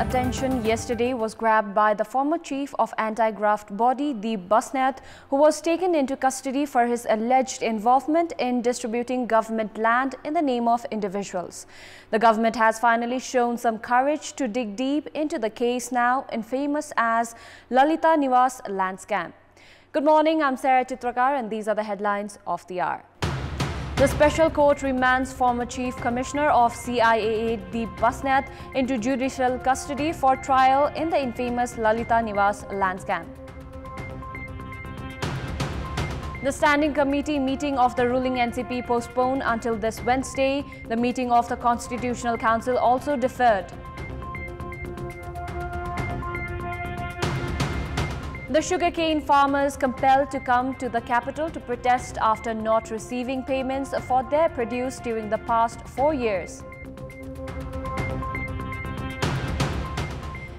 attention yesterday was grabbed by the former chief of anti-graft body, the Busnet, who was taken into custody for his alleged involvement in distributing government land in the name of individuals. The government has finally shown some courage to dig deep into the case now infamous as Lalita Niwas land scam. Good morning, I'm Sarah Chitrakar and these are the headlines of the hour. The Special Court remands former Chief Commissioner of CIAA, the Busnet, into judicial custody for trial in the infamous Lalita Niwas land scam. The Standing Committee meeting of the ruling NCP postponed until this Wednesday. The meeting of the Constitutional Council also deferred. The sugarcane farmers compelled to come to the capital to protest after not receiving payments for their produce during the past 4 years.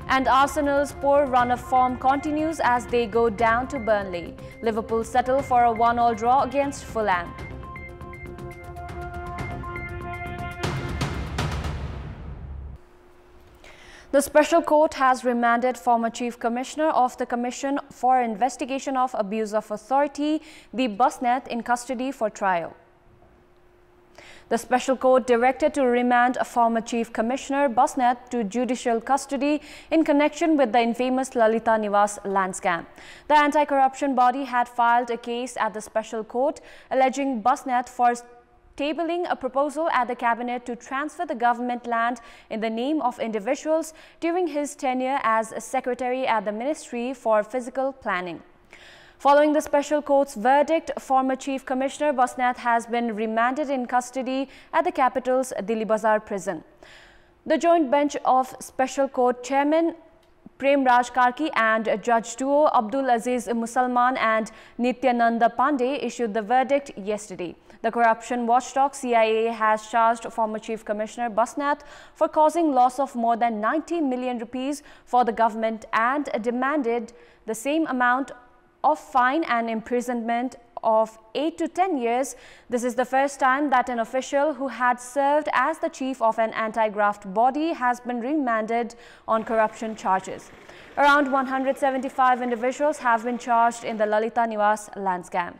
And Arsenal's poor run of form continues as they go down to Burnley. Liverpool settle for a 1-1 draw against Fulham. The Special Court has remanded former Chief Commissioner of the Commission for Investigation of Abuse of Authority, the Busnet, in custody for trial. The Special Court directed to remand former Chief Commissioner Busnet to judicial custody in connection with the infamous Lalita Niwas land scam. The anti-corruption body had filed a case at the Special Court alleging Busnet for tabling a proposal at the cabinet to transfer the government land in the name of individuals during his tenure as secretary at the Ministry for Physical Planning. Following the Special Court's verdict, former Chief Commissioner Busnet has been remanded in custody at the capital's Dili Bazar prison. The joint bench of Special Court Chairman Prem Raj Karki and Judge duo Abdul Aziz Musalman and Nityananda Pandey issued the verdict yesterday. The corruption watchdog CIAA has charged former Chief Commissioner Busnet for causing loss of more than 90 million rupees for the government and demanded the same amount of fine and imprisonment of 8 to 10 years. This is the first time that an official who had served as the chief of an anti-graft body has been remanded on corruption charges. Around 175 individuals have been charged in the Lalita Niwas land scam.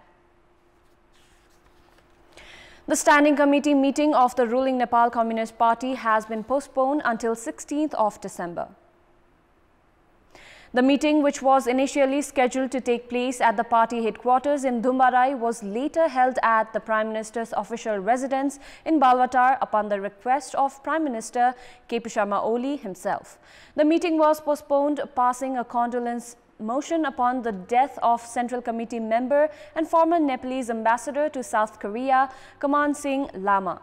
The Standing Committee meeting of the ruling Nepal Communist Party has been postponed until 16th of December. The meeting, which was initially scheduled to take place at the party headquarters in Dhumbarai, was later held at the Prime Minister's official residence in Balwatar upon the request of Prime Minister KP Sharma Oli himself. The meeting was postponed, passing a condolence motion upon the death of Central Committee member and former Nepalese ambassador to South Korea, Kaman Singh Lama.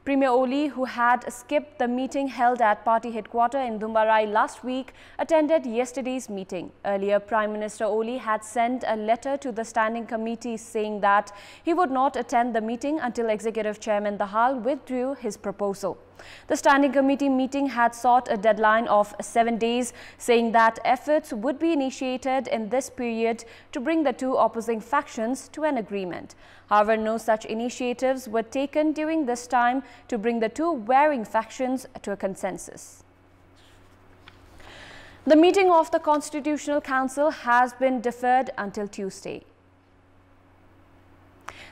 Premier Oli, who had skipped the meeting held at party headquarters in Dhumbarai last week, attended yesterday's meeting. Earlier, Prime Minister Oli had sent a letter to the Standing Committee saying that he would not attend the meeting until Executive Chairman Dahal withdrew his proposal. The Standing Committee meeting had sought a deadline of 7 days, saying that efforts would be initiated in this period to bring the two opposing factions to an agreement. However, no such initiatives were taken during this time to bring the two warring factions to a consensus. The meeting of the Constitutional Council has been deferred until Tuesday.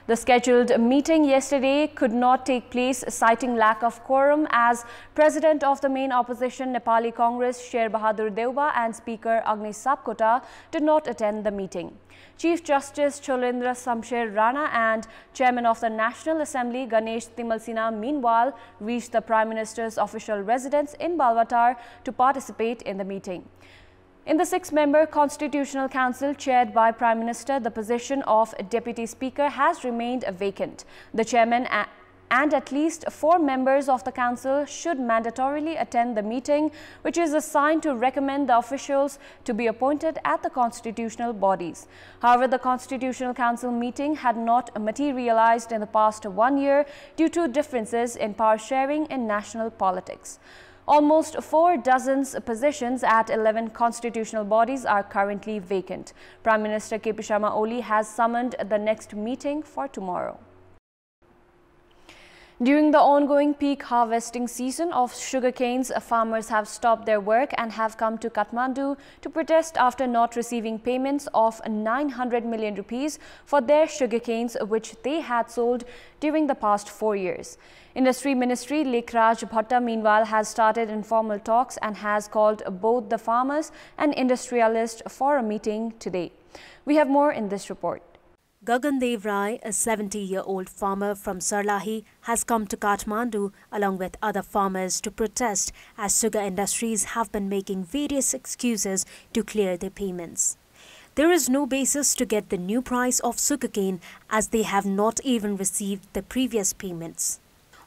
The scheduled meeting yesterday could not take place, citing lack of quorum, as President of the main opposition Nepali Congress Sher Bahadur Deuba and Speaker Agni Sapkota did not attend the meeting. Chief Justice Cholendra Samsher Rana and Chairman of the National Assembly Ganesh Timalsina meanwhile reached the Prime Minister's official residence in Balwatar to participate in the meeting. In the 6-member Constitutional Council chaired by Prime Minister, the position of Deputy Speaker has remained vacant. The Chairman and at least 4 members of the Council should mandatorily attend the meeting, which is assigned to recommend the officials to be appointed at the constitutional bodies. However, the Constitutional Council meeting had not materialized in the past 1 year due to differences in power sharing in national politics. Almost 4 dozen positions at 11 constitutional bodies are currently vacant. Prime Minister KP Sharma Oli has summoned the next meeting for tomorrow. During the ongoing peak harvesting season of sugarcanes, farmers have stopped their work and have come to Kathmandu to protest after not receiving payments of 900 million rupees for their sugarcanes which they had sold during the past 4 years. Industry Ministry Lekhraj Bhatta meanwhile has started informal talks and has called both the farmers and industrialists for a meeting today. We have more in this report. Gagandev Rai, a 70-year-old farmer from Sarlahi, has come to Kathmandu along with other farmers to protest as sugar industries have been making various excuses to clear their payments. There is no basis to get the new price of sugarcane as they have not even received the previous payments.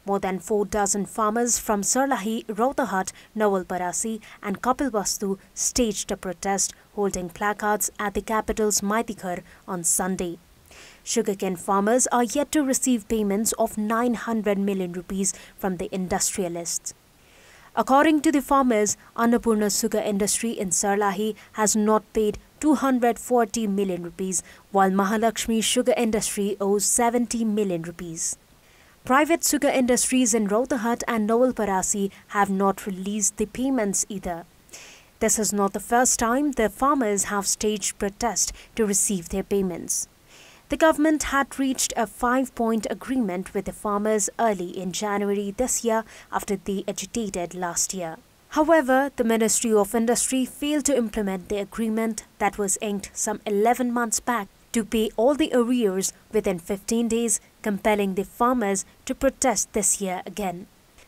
More than 4 dozen farmers from Sarlahi, Rohtahat, Nawalparasi and Kapilvastu staged a protest holding placards at the capital's Maitikar on Sunday. Sugarcane farmers are yet to receive payments of 900 million rupees from the industrialists. According to the farmers, Annapurna Sugar Industry in Sarlahi has not paid 240 million rupees, while Mahalakshmi Sugar Industry owes 70 million rupees. Private sugar industries in Rohtahat and Nawalparasi have not released the payments either. This is not the first time the farmers have staged protest to receive their payments. The government had reached a 5-point agreement with the farmers early in January this year after they agitated last year. However, the Ministry of Industry failed to implement the agreement that was inked some 11 months back to pay all the arrears within 15 days, compelling the farmers to protest this year again.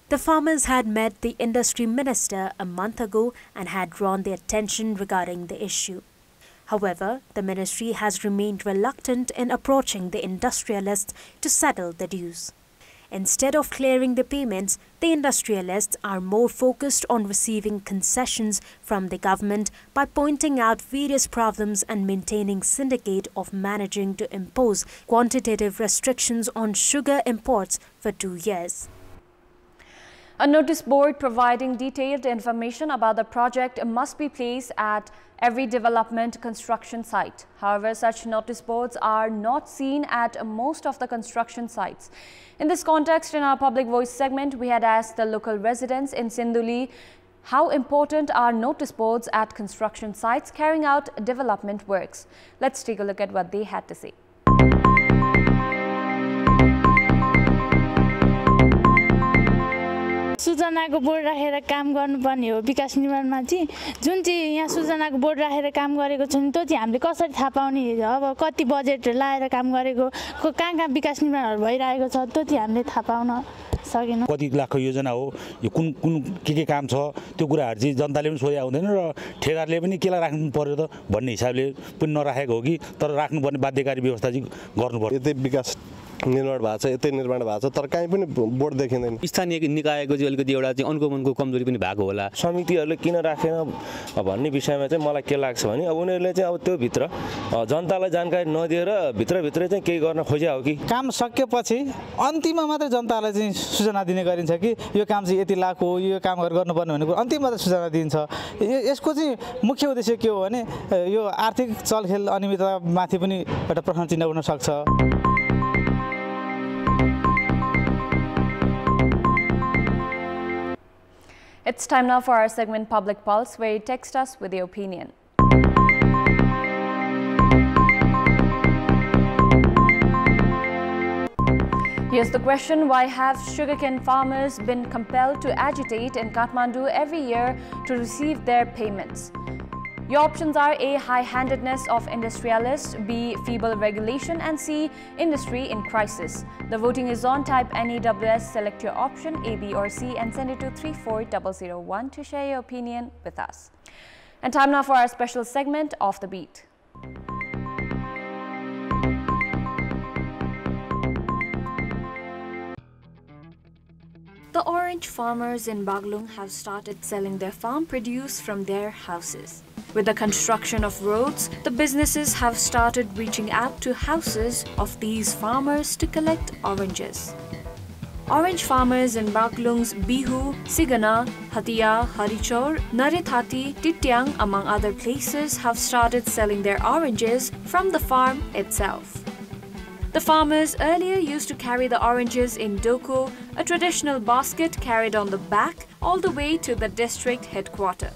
The farmers had met the industry minister a month ago and had drawn their attention regarding the issue. However, the ministry has remained reluctant in approaching the industrialists to settle the dues. Instead of clearing the payments, the industrialists are more focused on receiving concessions from the government by pointing out various problems and maintaining syndicate of managing to impose quantitative restrictions on sugar imports for 2 years. A notice board providing detailed information about the project must be placed at every development construction site. However, such notice boards are not seen at most of the construction sites. In this context, in our Public Voice segment, we had asked the local residents in Sinduli how important are notice boards at construction sites carrying out development works. Let's take a look at what they had to say. सूचनाको board राखेर काम गर्नुपर्ने हो विकास निर्माणमा चाहिँ जुन चाहिँ यहाँ सूचनाको board राखेर काम गरेको छ नि त्यो चाहिँ हामीले कसरी थाहा पाउने अब कति बजेट लाएर काम गरेको कहाँ विकास निर्माणहरु भइरहेको छ त्यो चाहिँ हामीले थाहा पाउन सकेन कति लाखको योजना हो यो कुन कुन के काम छ त्यो कुराहरु चाहिँ जनताले पनि सोधे आउँदैन र ठेकेदारले पनि केला राख्नु पर्यो त भन्ने हिसाबले पनि नराखेको हो कि तर राख्नुपर्ने बाध्यकारी व्यवस्था चाहिँ गर्नु पर्यो यतै विकास निर्माण भएको छ यतै निर्माण भएको छ तर कहीँ पनि बोर्ड देखिँदैन स्थानीय निकायको चाहिँ अलिकति एउटा चाहिँ अनुगमनको कमजोरी पनि भएको होला समितिहरुले किन राखेन भन्ने विषयमा चाहिँ मलाई के लाग्छ भने अब उनीहरुले चाहिँ अब त्यो भित्र जनतालाई जानकारी नदिएर भित्र चाहिँ केही गर्न खोजे हो कि काम सकेपछि अन्तिममा मात्र जनतालाई चाहिँ सूचना दिने गरिन्छ कि यो काम चाहिँ यति लाख हो यो काम गर्नुपर्ने भनेको अन्तिममा मात्र सूचना दिन्छ यसको चाहिँ मुख्य उद्देश्य के हो भने यो आर्थिक चलखेल अनियमिततामाथि पनि एउटा प्रश्न चिन्ह हुन सक्छ It's time now for our segment Public Pulse, where you text us with your opinion. Here's the question: why have sugarcane farmers been compelled to agitate in Kathmandu every year to receive their payments? Your options are A. High-handedness of industrialists, B. feeble regulation, and C. industry in crisis. The voting is on. Type NEWS, select your option A, B or C and send it to 34001 to share your opinion with us. And time now for our special segment, Off the Beat. The orange farmers in Baglung have started selling their farm produce from their houses. With the construction of roads, the businesses have started reaching out to houses of these farmers to collect oranges. Orange farmers in Baglung's Bihu, Sigana, Hatia, Harichor, Narithati, Tityang, among other places, have started selling their oranges from the farm itself. The farmers earlier used to carry the oranges in doko, a traditional basket carried on the back, all the way to the district headquarters.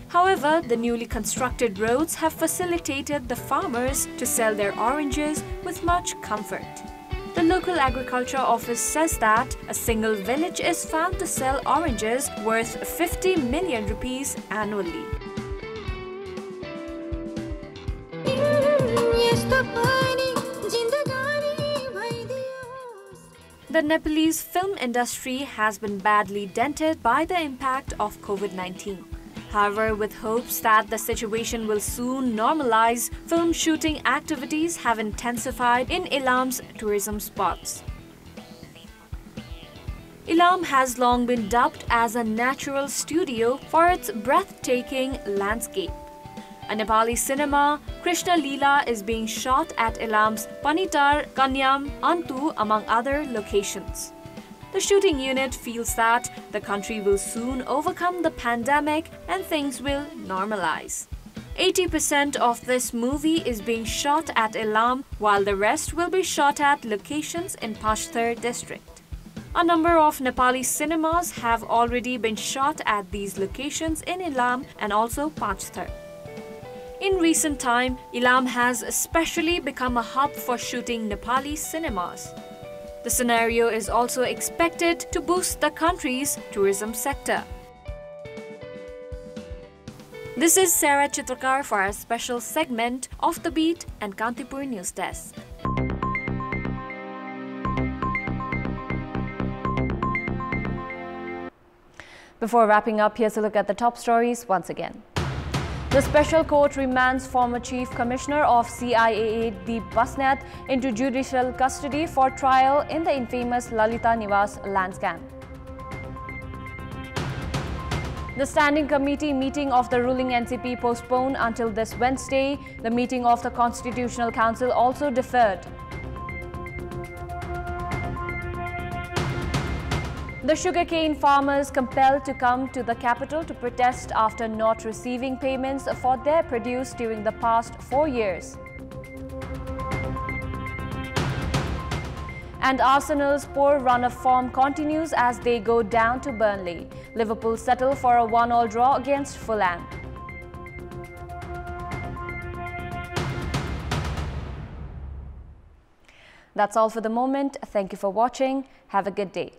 However, the newly constructed roads have facilitated the farmers to sell their oranges with much comfort. The local agriculture office says that a single village is found to sell oranges worth 50 million rupees annually. The Nepalese film industry has been badly dented by the impact of COVID-19. However, with hopes that the situation will soon normalize, film shooting activities have intensified in Ilam's tourism spots. Ilam has long been dubbed as a natural studio for its breathtaking landscape. A Nepali cinema, Krishna Leela, is being shot at Ilam's Panitar, Kanyam, Antu, among other locations. The shooting unit feels that the country will soon overcome the pandemic and things will normalize. 80% of this movie is being shot at Ilam, while the rest will be shot at locations in Pashthar district. A number of Nepali cinemas have already been shot at these locations in Ilam and also Pashthar. In recent time, Ilam has especially become a hub for shooting Nepali cinemas. The scenario is also expected to boost the country's tourism sector. This is Sarah Chitrakar for our special segment of The Beat and Kantipur News Desk. Before wrapping up, here's a look at the top stories once again. The special court remands former Chief Commissioner of CIAA Deep Basnet into judicial custody for trial in the infamous Lalita Niwas land scam. The Standing Committee meeting of the ruling NCP postponed until this Wednesday. The meeting of the Constitutional Council also deferred. The sugarcane farmers compelled to come to the capital to protest after not receiving payments for their produce during the past 4 years. And Arsenal's poor run of form continues as they go down to Burnley. Liverpool settle for a 1-1 draw against Fulham. That's all for the moment. Thank you for watching. Have a good day.